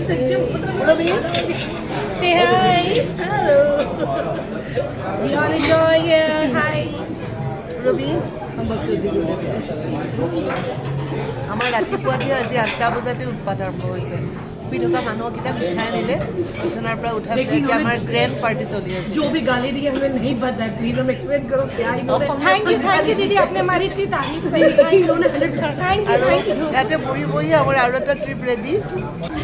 Say hi. Hello. We all enjoy here. Hi. ৰবি আমাৰ ৰাতিপুৱাতে আজি 8টা বজাতে উৎপাত আৰম্ভ হৈছে। শুই থকা মানুহকেইটাক উঠাই আনিলে বিচনাৰ পৰা উঠাই পেলাই আমাৰ গ্ৰেণ্ড পাৰ্টি চলি আছে। जो भी गाली दी हमें नहीं पता है, प्लीज हम एक्सप्लेन करो क्या इन्होंने। Thank you दीदी, आपने हमारी इतनी तारीफ करी। इन्होंने 100 Thank আৰু you. ইয়াতে বহি বহি আমাৰ আৰু এটা ট্ৰিপ ৰেডি।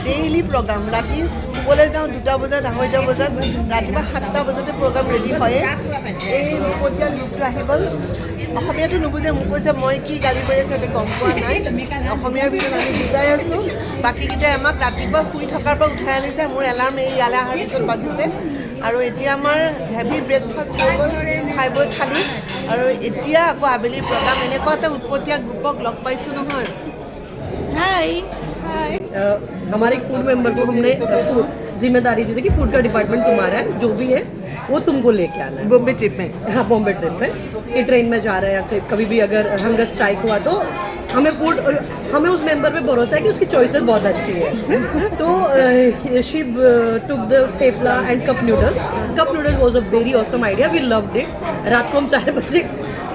ডেইলি প্ৰগ্ৰাম ৰাতি শুবলৈ যাওঁ 2টা বজাত 2:30 বজাত, ৰাতিপুৱা 7টা বজাতে প্ৰগ্ৰাম ৰেডি হয়। এই উৎপতীয়া লোকটো আহি গ'ল। অসমীয়াটো নুবুজে, মোক কৈছে মই কি গালি পাৰি আছোঁ গম পোৱা নাই। অসমীয়াৰ ভিতৰত আমি বুজাই আছোঁ। বাকীকেইটাই আমাক ৰাতিপুৱা শুই থকাৰ পৰা উঠাই আনিছে। মোৰ এলাৰ্ম এই ইয়ালৈ অহাৰ পিছত বাজিছে। আৰু এতিয়া আমাৰ হেভি ব্ৰেকফাষ্ট হৈ গ'ল, খাই বৈ খালি। আৰু এতিয়া আকৌ আবেলি প্ৰগ্ৰাম। এনেকুৱা এটা উৎপতীয়া গ্ৰুপক লগ পাইছোঁ নহয়। Hi. हमारे एक फूड मेंबर को हमने जिम्मेदारी दी थी कि फूड का डिपार्टमेंट तुम्हारा है, जो भी है वो तुमको लेके आना है बॉम्बे ट्रिप में। हाँ, बॉम्बे ट्रिप में ये ट्रेन में जा रहे हैं, या कभी भी अगर हंगर स्ट्राइक हुआ तो हमें फूड, हमें उस मेंबर पे भरोसा है कि उसकी चॉइसेस बहुत अच्छी है। तो she took the thepla and cup noodles was a very awesome idea, we loved it. रात को हम 4 बजे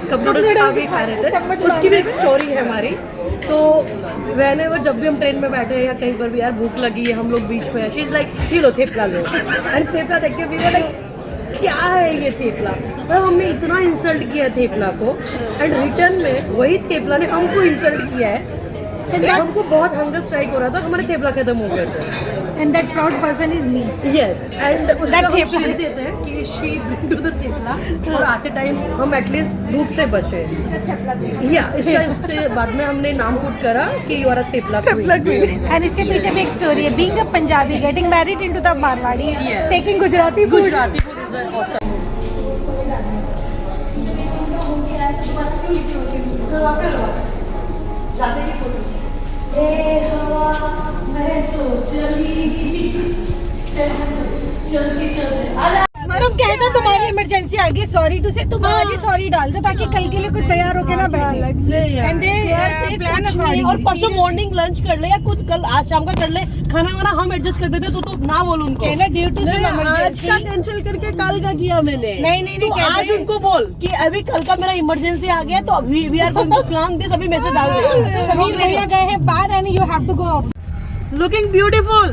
कप नूडल्स खा रहे थे, उसकी भी एक स्टोरी है हमारी। तो वहने वो जब भी हम ट्रेन में बैठे हैं या कहीं पर भी यार भूख लगी है, हम लोग बीच में है, शी इज लाइक ये लो थेपला लो, एंड थेपला देख के वी वर लाइक क्या है ये थेपला। मतलब हमने इतना इंसल्ट किया थेपला को, एंड रिटर्न में वही थेपला ने हमको इंसल्ट किया है। हमको बहुत हंगर स्ट्राइक हो रहा था, हमारे थेपला खत्म हो गए थे। And that proud person is me. Yes, and उसका हम थेपला श्रेय देते हैं कि शी टू द थेपला, और आते टाइम हम एटलीस्ट भूख से बचे। या इसके बाद में हमने नाम पुट करा कि you are a thepla queen. And इसके पीछे भी एक स्टोरी है. Being a Punjabi, getting married into the Marwadi, taking Gujarati food. Gujarati food is awesome. तुम कहते तुम्हारी इमरजेंसी आ गई, सॉरी टू से, तुम आज ही सॉरी डाल दो ताकि कल के लिए कुछ तैयार होके ना बैठे। और परसों मॉर्निंग लंच कर ले या कुछ कल आज शाम का कर ले, खाना वाना हम एडजस्ट कर देते, तो ना बोल उनको। ड्यू टू आज का कैंसिल करके कल का किया मैंने। नहीं तो आज उनको बोल कि अभी कल का मेरा इमरजेंसी आ गया, तो we are going to plan this, अभी मैसेज डाल रहे हैं। समीर भैया गए हैं बाहर and you have to go off. Looking beautiful.